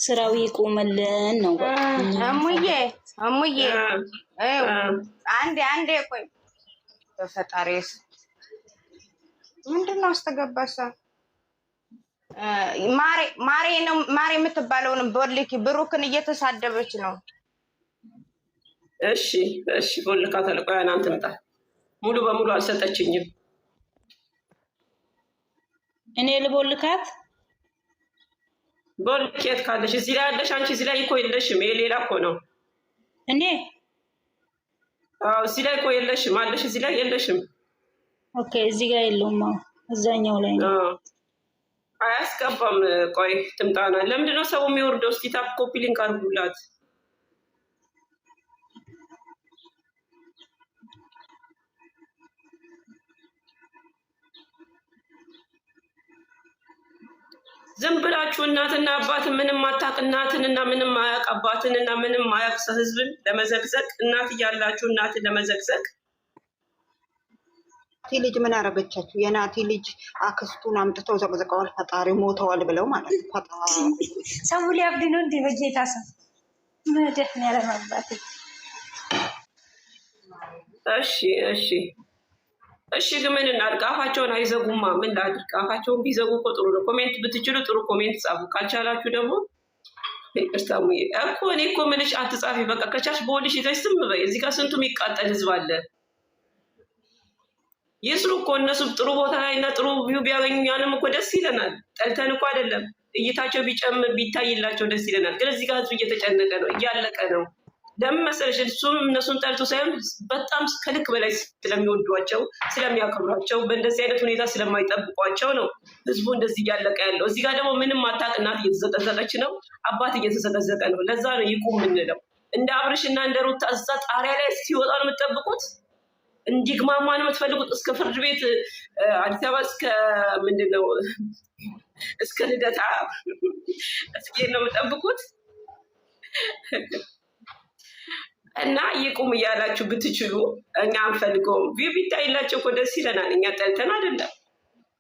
ስራው ይቆምልን ነው እሙዬ አንዴ ቆይ በፈጣሪስ ምንድነው አስተገባሳ ማሬ የምትባለውን ቦልኪ ብሩክን እየተሳደበች ነው እሺ ቦልካ ተልቆያን አንተ መጣ ሙሉ በሙሉ አልሰጠችኝም እኔ ልቦልካት ቦልኬት ካለሽ እዚህ ላይ አለሽ አንቺ እዚህ ላይ እኮ የለሽም ሌላ እኮ ነው እኔ እዚህ ላይ እኮ የለሽም አለሽ እዚህ ላይ የለሽም ኦኬ እዚህ ጋር የለውም እዛኛው ላይ ነው አያስገባም ቆይ ትምጣና ለምንድነው ሰው የሚወርደው እስቲ ታፕ ኮፒ ሊንክ አድርጉላት ዝም ብላችሁ እናትና አባት ምንም አታቅ እናትንና ምንም ማያቅ አባትንና ምንም ማያቅ ህዝብን ለመዘግዘቅ እናት ያላችሁ እናትን ለመዘግዘቅ ልጅ ምን አረጋቻችሁ የናቲ ልጅ አክስቱን አምጥተው ዘቅዘቀዋል ፈጣሪ ሞተዋል ብለው ማለት ነው ፈጣሪ ሰው ሊያብድ ነው እንዴ በጌታ ሰው መደህን ያለማባት እሺ ግን ምን እናድርግ አፋቸውን አይዘጉማ ምን ላድርግ አፋቸውን ቢዘጉ እኮ ጥሩ ነው ኮሜንት ብትችሉ ጥሩ ኮሜንት ጻፉ ካልቻላችሁ ደግሞ ይቅርታሙ እኮ እኔ እኮ ምንሽ አትጻፊ በቃ ከቻልሽ በወልሽ ይዘሽ ዝም በይ እዚህ ጋር ስንቱ የሚቃጠል ህዝብ አለ ይስሩ እኮ እነሱ ጥሩ ቦታ ላይ እና ጥሩ ቪው ቢያገኙ ያንም እኮ ደስ ይለናል ጠልተን እኮ አይደለም እይታቸው ቢጨምር ቢታይላቸው ደስ ይለናል ግን እዚህ ጋር ህዝብ እየተጨነቀ ነው እያለቀ ነው ለምን መሰለሽ እሱም እነሱን ጠልቶ ሳይሆን በጣም ከልክ በላይ ስለሚወዷቸው ስለሚያከብሯቸው በእንደዚህ አይነት ሁኔታ ስለማይጠብቋቸው ነው ህዝቡ እንደዚህ እያለቀ ያለው እዚህ ጋር ደግሞ ምንም አታውቅ እናት እየተዘቀዘቀች ነው አባት እየተዘቀዘቀ ነው ለዛ ነው ይቁም የምንለው እንደ አብርሽና እንደ ሩታ እዛ ጣሪያ ላይ ሲወጣ ነው የምትጠብቁት እንዲግማማ ነው የምትፈልጉት እስከ ፍርድ ቤት አዲስ አበባ እስከ ምንድነው እስከ ልደታ እስኪ ነው የምትጠብቁት እና ይቁም እያላችሁ ብትችሉ እኛ አንፈልገውም ቪው ቢታይላቸው እኮ ደስ ይለናል እኛ ጠልተን አይደለም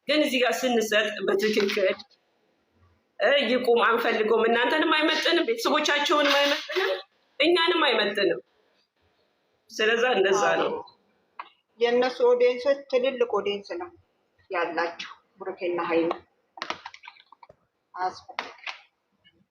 ግን እዚህ ጋር ስንሰጥ በትክክል ይቁም አንፈልገውም እናንተንም አይመጥንም ቤተሰቦቻቸውንም አይመጥንም እኛንም አይመጥንም ስለዛ እንደዛ ነው የእነሱ ኦዲየንሶች ትልልቅ ኦዲየንስ ነው ያላቸው ብሩኬና ሀይሚ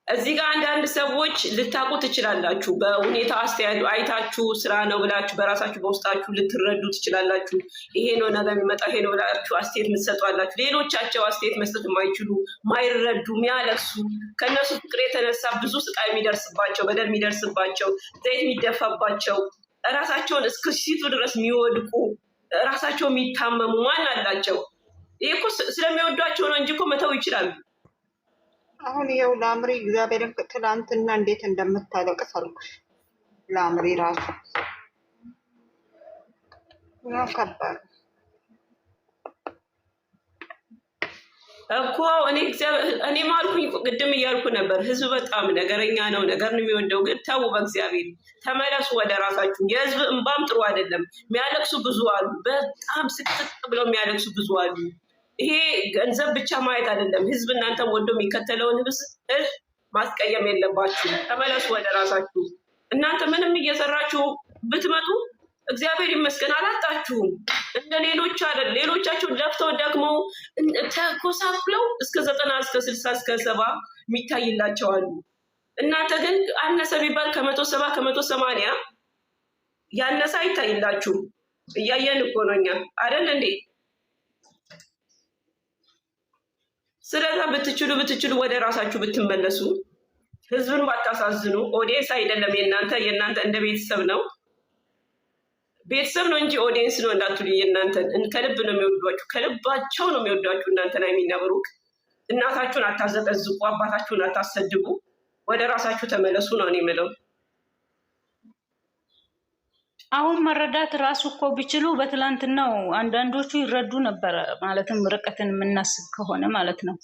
እዚህ ጋር አንዳንድ ሰዎች ልታውቁ ትችላላችሁ በሁኔታ አስተያየቱ አይታችሁ ስራ ነው ብላችሁ በራሳችሁ በውስጣችሁ ልትረዱ ትችላላችሁ ይሄ ነው ነገር የሚመጣው ይሄ ነው ብላችሁ አስተያየት የምትሰጧላችሁ ሌሎቻቸው አስተያየት መስጠት የማይችሉ ማይረዱ የሚያለቅሱ ከእነሱ ፍቅር የተነሳ ብዙ ስቃይ የሚደርስባቸው በደል የሚደርስባቸው ዘይት የሚደፋባቸው ራሳቸውን እስከ ሲቱ ድረስ የሚወድቁ ራሳቸው የሚታመሙ ማን አላቸው ይሄ እኮ ስለሚወዷቸው ነው እንጂ እኮ መተው ይችላሉ አሁን ይኸው ለአምሪ እግዚአብሔርን ትላንትና እንዴት እንደምታለቅስ አልኩሽ ለአምሪ ራሱ ከባድ እኮ እኔ ማልኩኝ ቅድም እያልኩ ነበር ህዝብ በጣም ነገረኛ ነው ነገር ነው የሚወደው ግን ተው በእግዚአብሔር ተመለሱ ወደ ራሳችሁ የህዝብ እንባም ጥሩ አይደለም የሚያለቅሱ ብዙ አሉ በጣም ስቅስቅ ብለው የሚያለቅሱ ብዙ አሉ ይሄ ገንዘብ ብቻ ማየት አይደለም ህዝብ እናንተ ወዶ የሚከተለውን ህዝብ ማስቀየም የለባችሁ ተመለሱ ወደ ራሳችሁ እናንተ ምንም እየሰራችሁ ብትመጡ እግዚአብሔር ይመስገን አላጣችሁም እንደ ሌሎች አይደል ሌሎቻችሁ ለፍተው ደግሞ ተኮሳፍለው እስከ 90 እስከ 60 እስከ 70 የሚታይላቸው አሉ እናንተ ግን አነሰ ቢባል ከ170 ከ180 ያነሰ አይታይላችሁ እያየን እኮ ነው እኛ አይደል እንዴ ስለዛ ብትችሉ ወደ ራሳችሁ ብትመለሱ ህዝብን ባታሳዝኑ ኦዲየንስ አይደለም የእናንተ እንደ ቤተሰብ ነው ቤተሰብ ነው እንጂ ኦዲየንስ ነው እንዳትሉ የእናንተን ከልብ ነው የሚወዷችሁ ከልባቸው ነው የሚወዷችሁ እናንተን አይሚናብሩክ እናታችሁን አታዘቀዝቁ አባታችሁን አታሰድቡ ወደ ራሳችሁ ተመለሱ ነው እኔ የምለው አሁን መረዳት ራሱ እኮ ቢችሉ በትላንትናው አንዳንዶቹ ይረዱ ነበር ማለትም ርቀትን የምናስብ ከሆነ ማለት ነው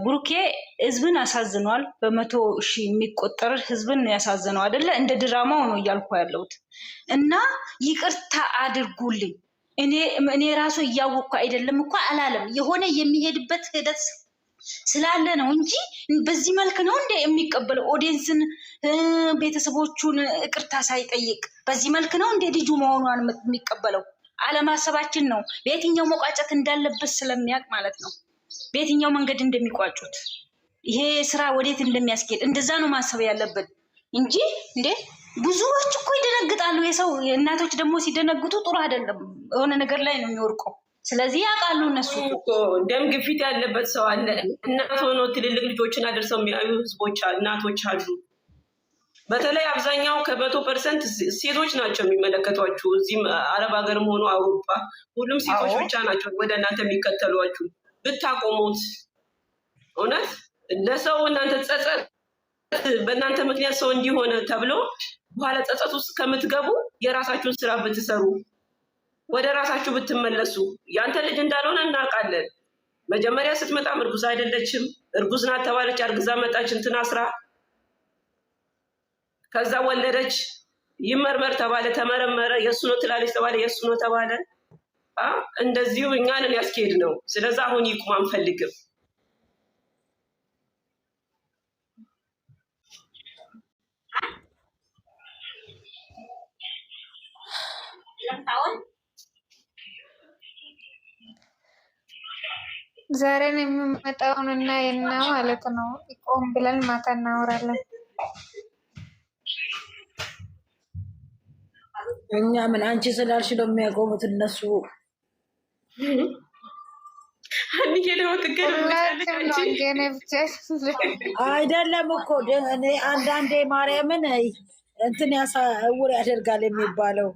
ብሩኬ ህዝብን አሳዝኗል በመቶ ሺህ የሚቆጠር ህዝብን ያሳዝነው አይደለ እንደ ድራማው ነው እያልኩ ያለሁት እና ይቅርታ አድርጉልኝ እኔ ራሱ እያወቅኩ አይደለም እኮ አላለም የሆነ የሚሄድበት ሂደት ስላለ ነው እንጂ በዚህ መልክ ነው እንደ የሚቀበለው ኦዲየንስን ቤተሰቦቹን ይቅርታ ሳይጠይቅ በዚህ መልክ ነው እንደ ልጁ መሆኗን የሚቀበለው። አለማሰባችን ነው በየትኛው መቋጨት እንዳለበት ስለሚያውቅ ማለት ነው፣ በየትኛው መንገድ እንደሚቋጩት ይሄ ስራ ወዴት እንደሚያስኬድ እንደዛ ነው ማሰብ ያለብን እንጂ እንዴ ብዙዎች እኮ ይደነግጣሉ። የሰው እናቶች ደግሞ ሲደነግጡ ጥሩ አይደለም፣ የሆነ ነገር ላይ ነው የሚወርቀው። ስለዚህ ያውቃሉ እነሱ። ደም ግፊት ያለበት ሰው አለ። እናት ሆኖ ትልልቅ ልጆችን አድርሰው የሚያዩ ህዝቦች እናቶች አሉ። በተለይ አብዛኛው ከ100% ሴቶች ናቸው የሚመለከቷችሁ። እዚህም አረብ ሀገርም ሆኖ አውሮፓ ሁሉም ሴቶች ብቻ ናቸው ወደ እናንተ የሚከተሏችሁ። ብታቆሙት እውነት ለሰው እናንተ ጸጸት በእናንተ ምክንያት ሰው እንዲሆነ ተብሎ በኋላ ጸጸት ውስጥ ከምትገቡ የራሳችሁን ስራ ብትሰሩ ወደ ራሳችሁ ብትመለሱ። ያንተ ልጅ እንዳልሆነ እናውቃለን። መጀመሪያ ስትመጣም እርጉዝ አይደለችም፣ እርጉዝ ናት ተባለች፣ አርግዛ መጣች፣ እንትን አስራ ከዛ ወለደች፣ ይመርመር ተባለ፣ ተመረመረ፣ የእሱ ነው ትላለች ተባለ፣ የእሱ ነው ተባለ። እንደዚሁ እኛንን ያስኬድ ነው። ስለዛ አሁን ይቁም፣ አንፈልግም። ዛሬን የሚመጣውን እና የና ማለት ነው። ይቆም ብለን ማታ እናወራለን። እኛ ምን አንቺ ስላልሽ ነው የሚያቆሙት እነሱ። አይደለም እኮ እኔ አንዳንዴ ማርያምን እንትን ያሳውር ያደርጋል የሚባለው።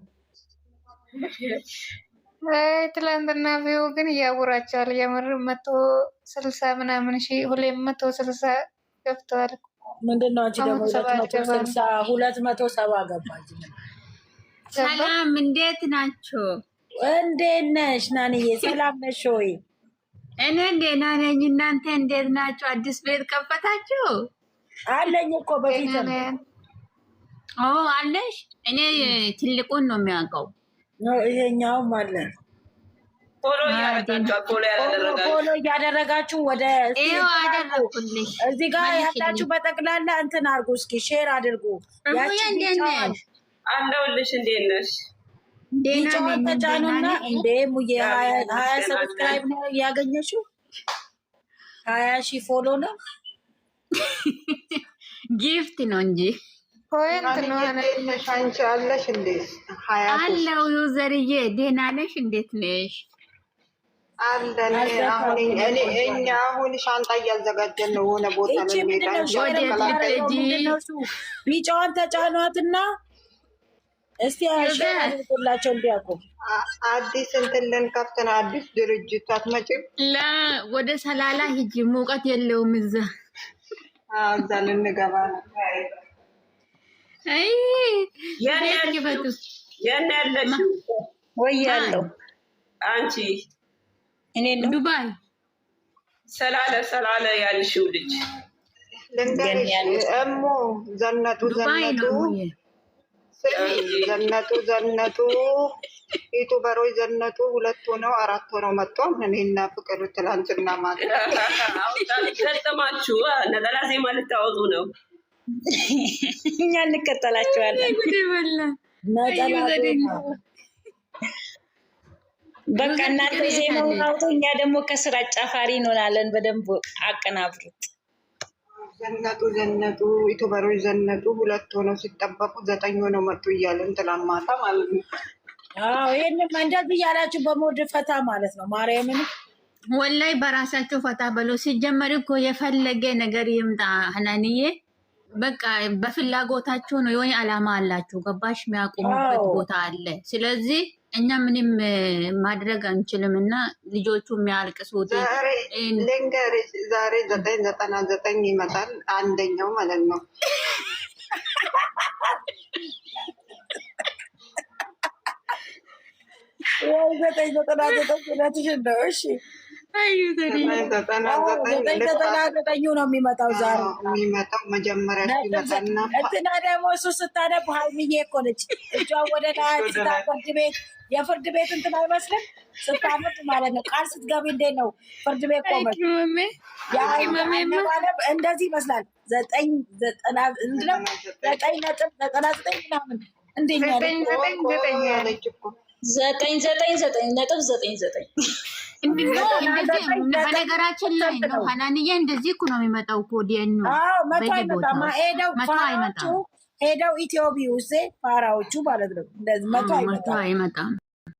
ትላንትና ቪው ግን እያወራቸዋል። የምር 160 ምናምን ሺ 260 ገብተዋል። ምንድን ነው አንቺ ደግሞ 270 ገባች። ሰላም እንዴት ናችሁ? እንዴት ነሽ ናንዬ? ሰላም ነሽ ወይ? እኔ ደህና ነኝ። እናንተ እንዴት ናችሁ? አዲስ ቤት ከፈታችሁ? አለኝ እኮ በፊት አለሽ? እኔ ትልቁን ነው የሚያውቀው። ይሄኛውም አለ። ፎሎ እያደረጋችሁ ወደ አደረኩልሽ። እዚህ ጋር ያላችሁ በጠቅላላ እንትን አድርጉ፣ እስኪ ሼር አድርጉ። አለሁልሽ። እንዴት ነሽ? ቢጫውን ተጫኑና እንዴ ሙዬ 20 ሰብስክራይብ ነው ያገኘሽው። 20,000 ፎሎ ነው። ጊፍት ነው እንጂ ፖይንት ነው። አንቺ አለሽ እንዴ? አለው ዩዘርዬ፣ ደህና ነሽ? እንዴት ነሽ? አለን። እኛ አሁን ሻንጣ እያዘጋጀን ነው። ሆነ ቦታ ቢጫዋን ተጫኗትና እስቲ አሽላቸው እንዲያውቁ። አዲስ እንትን ልንከፍት ነው። አዲስ ድርጅት አትመጪም? ወደ ሰላላ ሂጂ፣ ሙቀት የለውም እዛ። እዛ ልንገባ ነው። የት ያለሽው? ወይ ያለው አንቺ እኔ ዱባይ ሰላለ ያልሽው ልጅ ልንገርሽ እሞ ዘነጡ ዘነጡ ዩቱበሮች ዘነጡ 2 ሆነው 4 ሆነው መጥቶ እኔና ፍቅር ትላንትና ማለት ገጠማችሁ። ነጠላ ዜማ ልታወጡ ነው። እኛ እንከተላቸዋለን። በቃ እናንተ ዜማውን አውጡ፣ እኛ ደግሞ ከስራ አጫፋሪ እንሆናለን። በደንብ አቀናብሩት። ዘነጡ ዩቱበሮች ዘነጡ 2 ሆነው ሲጠበቁ 9 ሆነው መጡ እያለን ትላማታ ማለት ነው። ይህንም እንደዚህ እያላችሁ በሞድ ፈታ ማለት ነው። ማርያምን ወላይ በራሳቸው ፈታ በሎ። ሲጀመር እኮ የፈለገ ነገር ይምጣ ሀናንዬ፣ በቃ በፍላጎታቸው ነው። የሆነ አላማ አላቸው። ገባሽ? የሚያቆሙበት ቦታ አለ። ስለዚህ እኛ ምንም ማድረግ አንችልም። እና ልጆቹ የሚያልቅሱት ልንገርሽ፣ ዛሬ 999 ይመጣል አንደኛው ማለት ነው። ወይ 999 ነው። እሺ ዘጠኝ ነው የሚመጣው ዛሬ የሚመጣው መጀመሪያ ሲመጣና እንትና ደግሞ እሱ ስታነብ ሀይሚዬ እኮ ነች እጇ ወደ ላይ ስታ ፍርድ ቤት የፍርድ ቤት እንትን አይመስልም ስታነብ ማለት ነው። ቃል ስትገቢ እንዴት ነው ፍርድ ቤት ቆመች ያለማለብ እንደዚህ ይመስላል። 9.99 ምናምን እንዴት ነው 999.99 በነገራችን ላይ ነው ሀናንዬ እንደዚህ እኮ ነው የሚመጣው እኮ ዲኤን ነው መቶ አይመጣም። ሄደው ኢትዮቢ ውስጥ ፓራዎቹ ማለት ነው እንደዚህ መቶ አይመጣም።